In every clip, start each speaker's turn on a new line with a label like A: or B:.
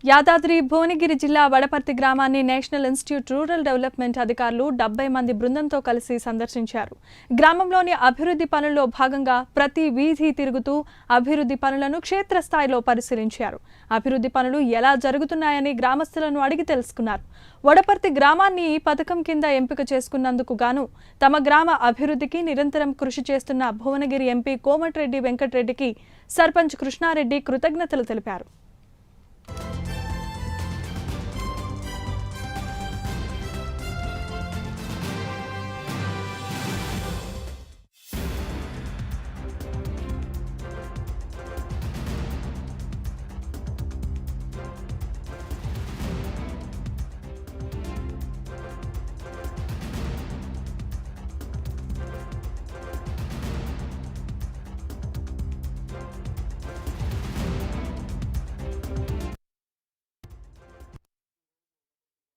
A: యాదాద్రి భువనగిరి జిల్లా వడపర్తి గ్రామాన్ని national institute rural development అధికారులు 70 మంది బృందంతో కలిసి సందర్శించారు. గ్రామంలోని అభివృద్ధి పనుల్లో భాగంగా ప్రతి వీధి తిరుగుతూ అభివృద్ధి పనులను క్షేత్రస్థాయిలో పరిశీలించారు. అభివృద్ధి పనులు ఎలా జరుగుతున్నాయని గ్రామస్తులను అడిగి తెలుసుకున్నారు. వడపర్తి గ్రామాన్ని ఈ పథకం కింద ఎంపిక చేసుకున్నందుకు గాను తమ గ్రామ అభివృద్ధికి నిరంతరం కృషి చేస్తున్న భువనగిరి ఎంపీ కోమటిరెడ్డి వెంకటరెడ్డికి సర్పంచ్ కృష్ణారెడ్డి కృతజ్ఞతలు తెలిపారు.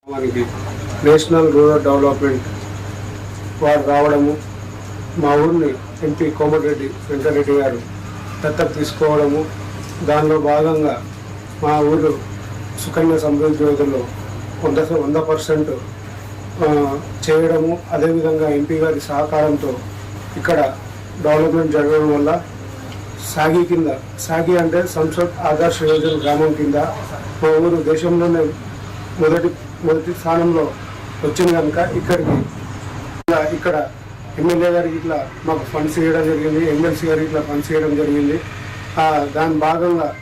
B: మనకి నేషనల్ రూరల్ డెవలప్మెంట్ వారు రావడము, మా ఊరిని ఎంపీ కోమటిరెడ్డి వెంకటరెడ్డి గారు దత్తత తీసుకోవడము, దానిలో భాగంగా మా ఊరు సుకన్య సమృద్ధి యోజనలో 100% చేయడము, అదేవిధంగా ఎంపీ గారి సహకారంతో ఇక్కడ డెవలప్మెంట్ జరగడం వల్ల సాగి అంటే సంసద్ ఆదర్శ యోజన గ్రామం కింద మా ఊరు దేశంలోనే మొదటి స్థానంలో వచ్చింది కనుక ఇక్కడ ఎమ్మెల్యే గారికి ఇట్లా మాకు ఫండ్స్ ఇవ్వడం జరిగింది, ఎమ్మెల్సీ గారికి ఇట్లా ఫండ్స్ ఇవ్వడం జరిగింది. దాని భాగంగా